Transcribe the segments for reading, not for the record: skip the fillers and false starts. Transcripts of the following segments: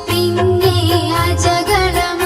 പിന്നെ അജഗണം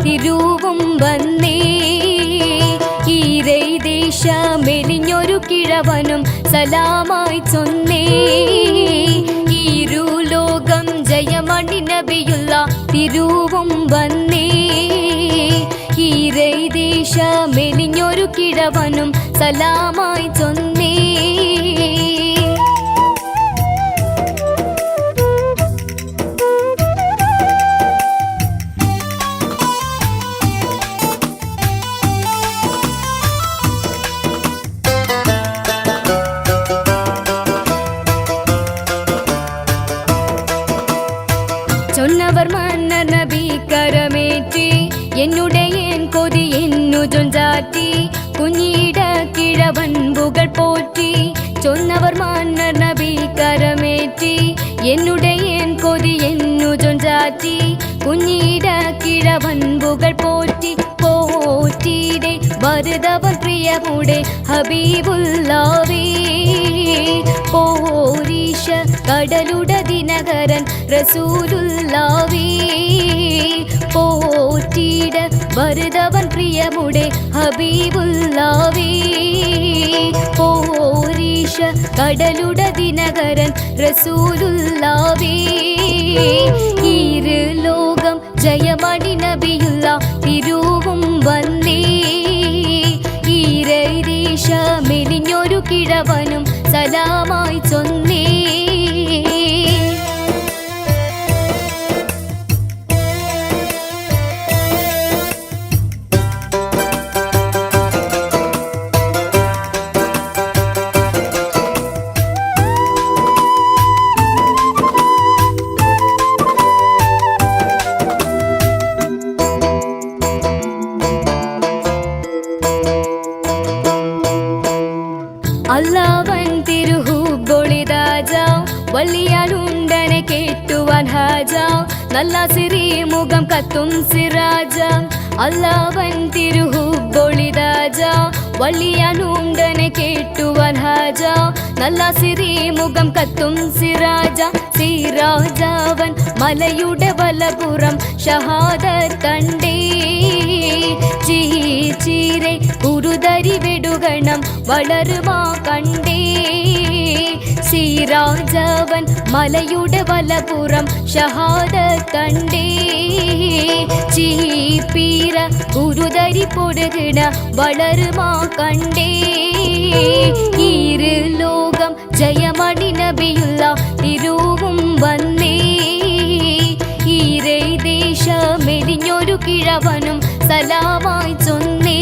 തിരുവും വന്നേ ഈരൈദേശ മെലിഞ്ഞൊരു കിഴവനും സലാമായി ചൊന്നേ ഈരുലോകം ജയമണി നബിയുള്ള തിരുവും വന്നേ ഈരൈദേശ മെലിഞ്ഞൊരു കിഴവനും സലാമായി ചൊന്നേ சொன்னவர் மன்னர் நபி கரமேற்றி என்னுடைய கொதி என்னு சொஞ்சாற்றி ചൊഞ്ചാറ്റി കുഞ്ഞിട കിഴവൻ പുകൾ പോറ്റി ചൊന്നവർ മன்னர் നബി കരമേറ്റി എന്നുടേൻ കൊതി എന്നു ചൊഞ്ചാറ്റി കുഞ്ഞിട കിഴവൻ പുകൾ പോറ്റി പോറ്റിയുടെ വരുതവൻ പ്രിയമുടെ ഹബീബുല്ലാവേ പോരീശ കടലുട ദിനകരൻ റസൂലുല്ലാവേ പോറ്റിട വരുതവൻ പ്രിയമുടെ ഹബീബുല്ലാവേ പോരീശ കടലുട ദിനകരൻ റസൂലുല്ലാവേ ഈര് ലോകം ജയമണി നബിയുള്ള തിരുവും വന്നേ ഈരൈദേശ മെലിഞ്ഞൊരു കിഴവനും സലാമായി ചൊന്നേ അല്ലാവൻ തിരുഹുബൊളിതാജാവ് വള്ളിയാലുണ്ടനെ കേട്ടുവാൻ ഹാജാവ് നല്ല സിറി മുഖം കത്തും സിറാജ അല്ലാവൻ തിരുഹുബൊളിതാജാവ് വള്ളിയാലുണ്ടനെ കേട്ടുവാൻ ഹാജാവ് നല്ല സിറി മുഖം കത്തും സിറാജ സിറാജാവൻ മലയുടെ വലപുറം ഷഹാദത്ത് കണ്ടേ ചീരെ കുരുതരി വെടുകണം വളരുമാ കണ്ടേ സിറാജവൻ മലയുടെ വലപുറം ഷഹാദത്ത് കണ്ടേ ചീപ്പീര കുരുതരി പൊടുകിട വളരുമാ കണ്ടേ ഈര് ലോകം ജയമണി നബിയുള്ള തിരുവും വന്നേ ഈരേ ദേശ മെലിഞ്ഞൊരു കിഴവനും സലാമായി ചൊന്നേ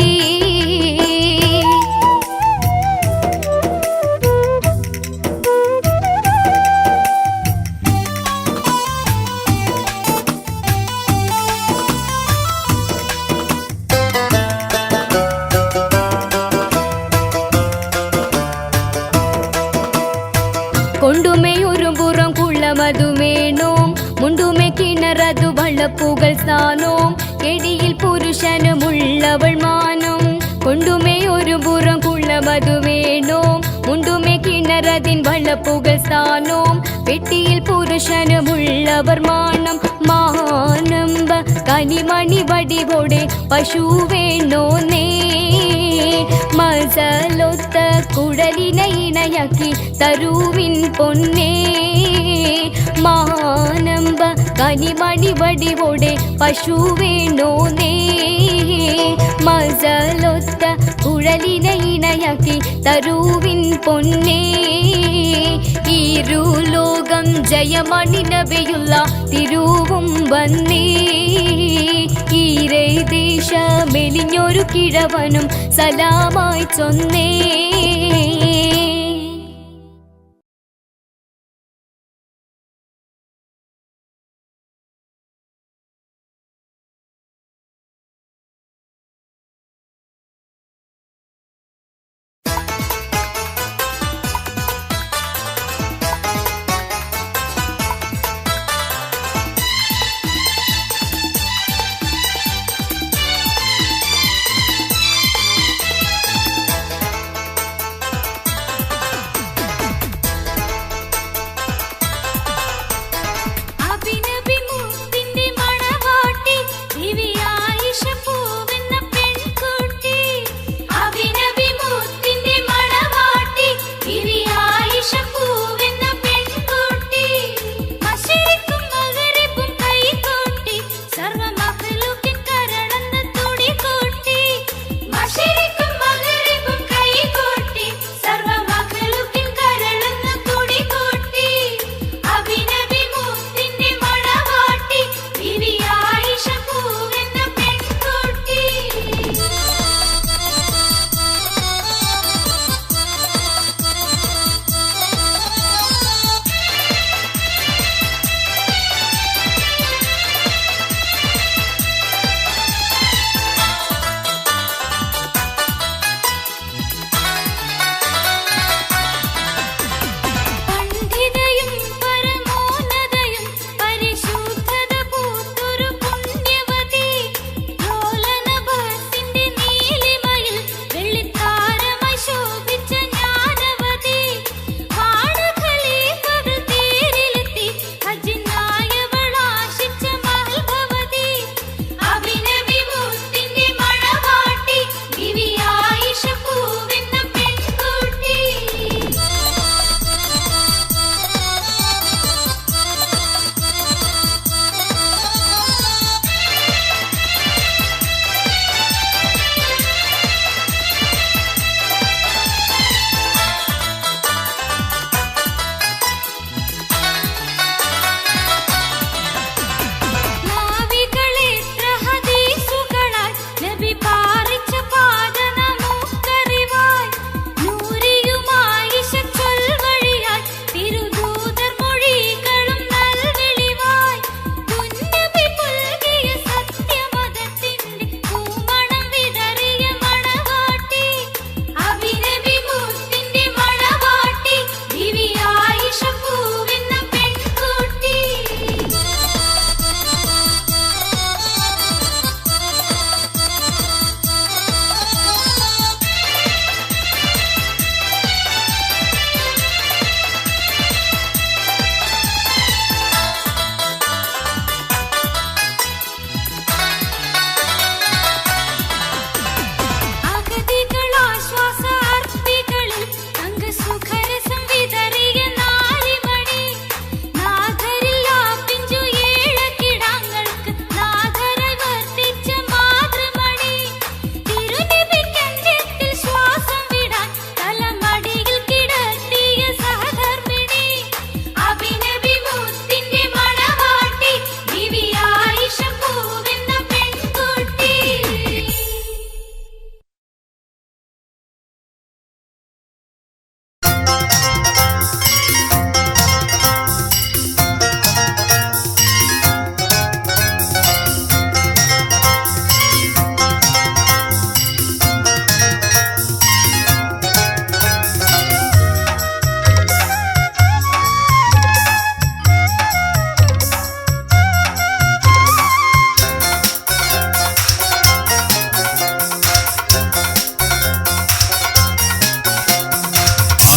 കൊണ്ടുമേയൊരു പുറം കുള്ളമതുമേണോം മുണ്ടുമേ കിണറതു വള്ളപ്പുകൾ സ്ഥാനോം എടിയിൽ പുരുഷനുമുള്ളവൾ മാനം കൊണ്ടുമേയൊരു പുറം കുള്ളമതുമേണോം മുണ്ടുമേ കിണറതിൻ വള്ളപ്പുകൾ സ്ഥാനോം പെട്ടിയിൽ പുരുഷനുമുള്ളവർ മാനം മാനമ്പ കനിമണി വടിവോടെ പശു വേണോന്നേ മസലൊത്ത കുടലിനെ ഇണയാക്കി തരുവിൻ പൊന്നേ മാനമ്പ കനിമണി വടിവോടെ പശു വേണോന്നേ മസലൊത്ത കുഴലിനെ ഇണയാക്കി തരുവിൻ പൊന്നേ ഇരുലോകം ജയമണി നബിയുള്ള തിരുവും വന്നേ ഈരേ ദേശ മെലിഞ്ഞൊരു കിഴവനും സലാമായി ചൊന്നേ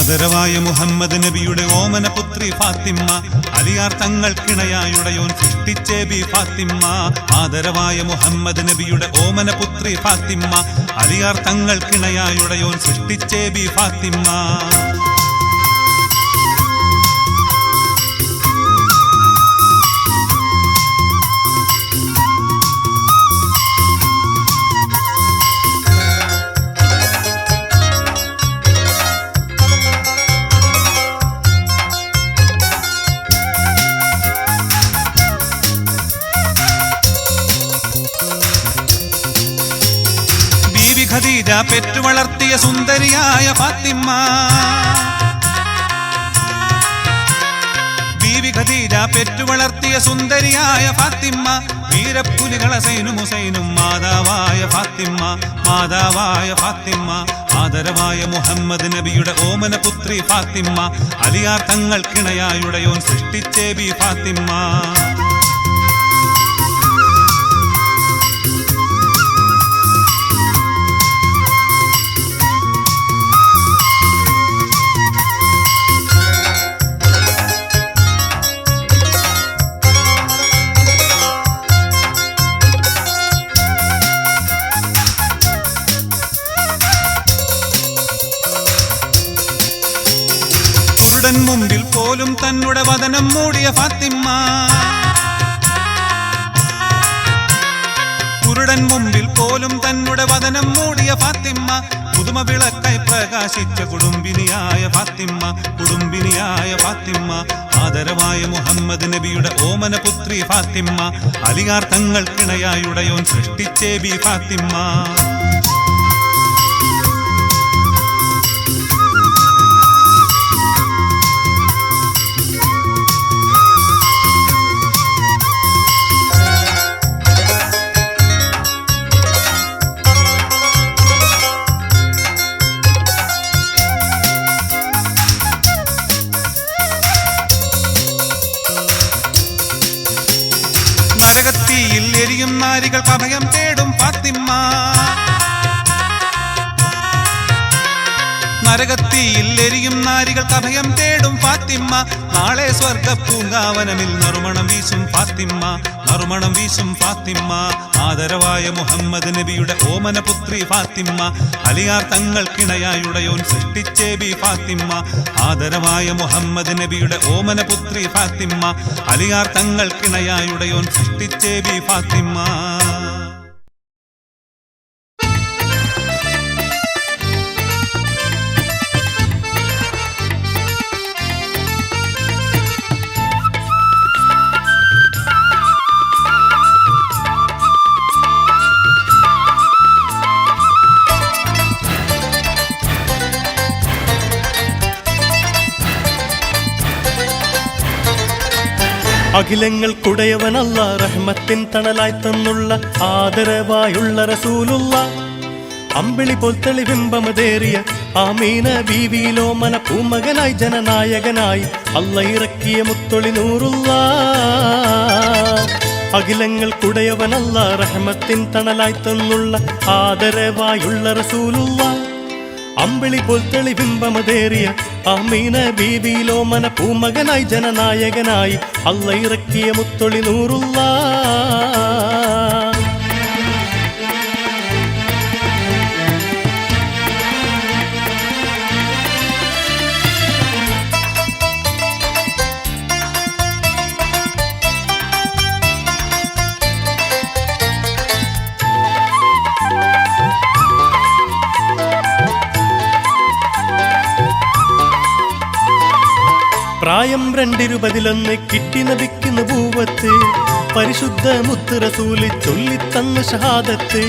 ആദരവായ മുഹമ്മദ് നബിയുടെ ഓമന പുത്രി ഫാത്തിമ്മ, അലിയാർ തങ്ങൾക്കിണയായുടയോൻ സൃഷ്ടിച്ചേ ബി ഫാത്തിമ്മ. ആദരവായ മുഹമ്മദ് നബിയുടെ ഓമന പുത്രി ഫാത്തിമ്മ, അലിയാർ തങ്ങൾക്കിണയായുടയോൻ സൃഷ്ടിച്ചേ ബി ഫാത്തിമ്മ. ഖദീജ പെറ്റു വളർത്തിയ സുന്ദരിയായ ഫാത്തിമ്മ, ബീവി ഖദീജ പെറ്റു വളർത്തിയ സുന്ദരിയായ ഫാത്തിമ്മ. വീരപ്പുലികൾ ഹസൈനും ഹുസൈനും മാതാവായ ഫാത്തിമ്മ, മാതാവായ ഫാത്തിമ്മ. ആദരവായ മുഹമ്മദ് നബിയുടെ ഓമന പുത്രി ഫാത്തിമ്മ, അലിയാർ തങ്ങൾക്കിണയായുടയോൻ സൃഷ്ടിച്ചേ ബി ഫാത്തിമ്മ. മുമ്പിൽ പോലും തന്നുടെ വദനം മൂടിയ ഫാത്തിമ്മ, കുരുടൻ മുമ്പിൽ പോലും തന്നുടെ വദനം മൂടിയ ഫാത്തിമ്മ. പുതുമ വിളക്കായി പ്രകാശിച്ച കുടുംബിനിയായ ഫാത്തിമ്മ, കുടുംബിനിയായ ഫാത്തിമ്മ. ആദരവായ മുഹമ്മദ് നബിയുടെ ഓമന പുത്രി ഫാത്തിമ്മ, അലിയാർ തങ്ങൾക്കിണയായുടയോൻ സൃഷ്ടിച്ചേ ബി ഫാത്തിമ്മ. നരകത്തിയിൽ എരിയും നാരികൾക്ക് അഭയം തേടും ഫാത്തിമ്മ, നരകത്തിയിൽ എരിയും നാരികൾക്ക് അഭയം തേടും ഫാത്തിമ്മ. നാളെ സ്വർഗ പൂങ്കാവനമിൽ നറുമണം വീശും ഫാത്തിമ്മ, നറുമണം വീശും ഫാത്തിമ്മ. ആദരവായ മുഹമ്മദ് നബിയുടെ ഓമന പുത്രി ഫാത്തിമ്മ, അലിയാർ തങ്ങൾക്കിണയായുടയോൻ സൃഷ്ടിച്ചേ ബി ഫാത്തിമ്മ. ആദരവായ മുഹമ്മദ് നബിയുടെ ഓമന പുത്രി ഫാത്തിമ്മ, അലിയാർ തങ്ങൾക്കിണയായുടയോൻ സൃഷ്ടിച്ചേ ബി ഫാത്തിമ്മ. അഖിലങ്ങൾക്കുടയവനല്ല റഹ്മത്തിൻ തണലായി തന്നുള്ള ആദരവായുള്ള റസൂലുള്ള, അമ്പിളി പോൽ തെളിബിംബമതേറിയ ആമീന ബീവിയിലോ മന പൂമകനായി ജനനായകനായി അല്ല ഇറക്കിയ മുത്തൊളി നൂറുള്ള. അഖിലങ്ങൾക്കുടയവനല്ല റഹ്മത്തിൻ തണലായി തന്നുള്ള ആദരവായുള്ള റസൂലുള്ള, അമ്പിളി പോൽ തെളിബിംബമതേറിയ ആമീന ബീവിയിലോ മന പൂമകനായി ജനനായകനായി അല്ല ഇറക്കിയ മുത്തൊളി നൂറുള്ള. പ്രായം 221 കിട്ടി നബിക്കുന്ന പൂവത്ത്, പരിശുദ്ധ മുത്ത് റസൂല് ചൊല്ലിത്തന്ന ഷഹാദത്ത്.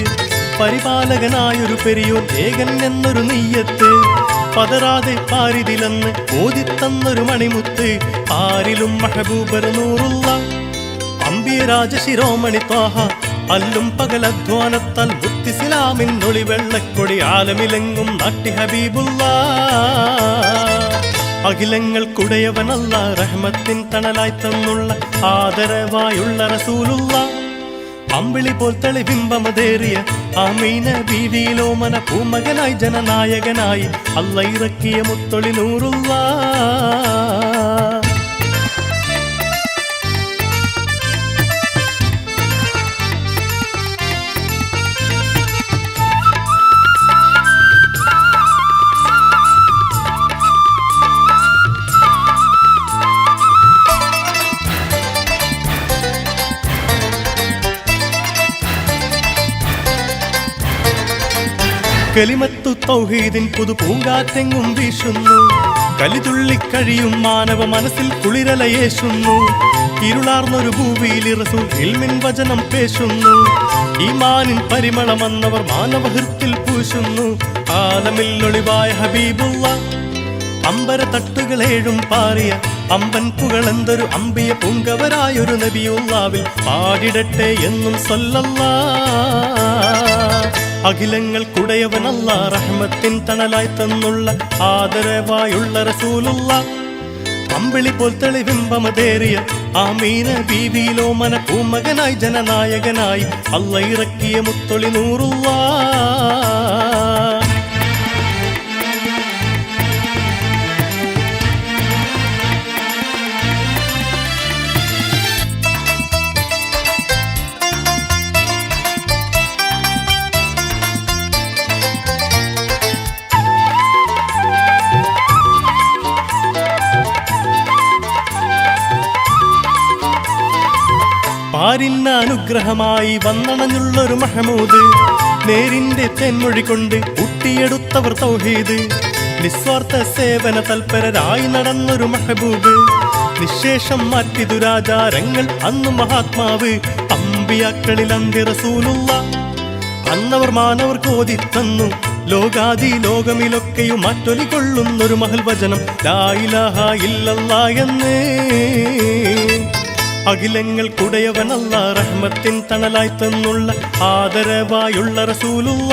പരിപാലകനായൊരു പെരിയോൻ ഏകൻ എന്നൊരു നെയ്യത്ത്, പതറാതെ പാരിതിലെന്ന് ഓതിത്തന്നൊരു മണിമുത്ത്. ആരിലും മഹബൂബർ നൂറുള്ള അമ്പിയ രാജശിരോമണി ത്വാഹ, അല്ലും പകലധ്വാനത്താൽ മുത്തിസ്ലാമിൻ ഒളി വെള്ളക്കൊടി ആലമിലെങ്ങും നാട്ടി ഹബീബുള്ള. അഖിലങ്ങൾക്കുടയവനല്ല റഹ്മത്തിൻ തണലായി തന്നുള്ള ആദരവായുള്ള റസൂലുള്ള, അമ്പിളി പോൽ തെളിബിംബമതേറിയ ആമീന ബീവിയിലോമന പൂമകനായി ജനനായകനായി അല്ല ഇറക്കിയ മുത്തൊളി നൂറുള്ള. കലിമത്തു തൗഹീദിൻ പുതു പൂങ്കാറ്റെങ്ങും വീശുന്നു. കലിതുള്ളിക്കഴിയും മാനവ മനസ്സിൽ കുളിരലയേശുന്നു. ഇരുളാർന്നൊരു ഭൂവിയിൽ റസൂൽ ഇൽമിൻ വചനം പേശുന്നു. ഈമാനിൻ പരിമളമന്നവർ മാനവഹൃത്തിൽ പൂശുന്നു. ആലമിൽ ഒളിവായ ഹബീബുള്ള അമ്പര തട്ടുകളേഴും പാറിയ അമ്പൻ പുകളെന്തൊരു അമ്പിയ പൂങ്കവരായൊരു നബിയുള്ളാവിൽ പാടിടട്ടെ എന്നും സ്വല്ലല്ലാഹ്. അഖിലങ്ങൾക്കുടയവനല്ല റഹ്മത്തിൻ തണലായി തന്നുള്ള ആദരവായുള്ള റസൂലുള്ള. അമ്പിളി പോൽ തെളിബിംബമതേറിയ ആമീന ബീവിയിലോമന പൂമകനായി ജനനായകനായി അല്ല ഇറക്കിയ മുത്തൊളി നൂറുള്ള. പാരിന്ന അനുഗ്രഹമായി വന്നണഞ്ഞുള്ളൊരു മഹമൂദ്. നേരിന്റെ തെന്മൊഴി കൊണ്ട് ഊട്ടിയെടുത്തവർ തൗഹീദ്. നിസ്വാർത്ഥ സേവന തൽപരരായി നടന്നൊരു മഹബൂബ്. നിശേഷം മാറ്റി ദുരാചാരങ്ങൾ അന്നു മഹാത്മാവ്. അമ്പിയാക്കളിൽ അന്ത്യ റസൂലുള്ള. അന്നവർ മാനവർക്ക് ഓതിത്തന്നു ലോകാദി ലോകമിലൊക്കെയും മാറ്റൊലി കൊള്ളുന്നൊരു മഹൽ വചനം ലാ ഇലാഹ ഇല്ലല്ലാഹ് എന്ന്. അഖിലങ്ങൾക്കുടയവനല്ല റഹ്മത്തിൻ തണലായി തന്നുള്ള ആദരവായുള്ള റസൂലുള്ള.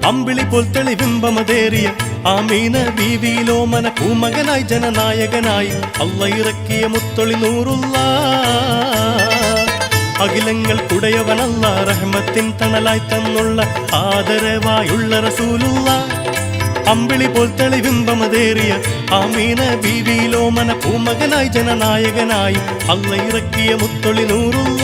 അമ്പിളി പോൽ തെളിബിംബമതേറിയ ആമീന ബീവിയിലോമന പൂമകനായി ജനനായകനായി അല്ല ഇറക്കിയ മുത്തൊളി നൂറുള്ള. അഖിലങ്ങൾക്കുടയവനല്ല റഹ്മത്തിൻ തണലായി തന്നുള്ള ആദരവായുള്ള റസൂലുള്ള. അമ്പിളി പോൽ തെളിബിംബമതേറിയ ആമീന ബീവിയിലോമന പൂമകനായി ജനനായകനായി അല്ല ഇറക്കിയ മുത്തൊളി നൂറുള്ള.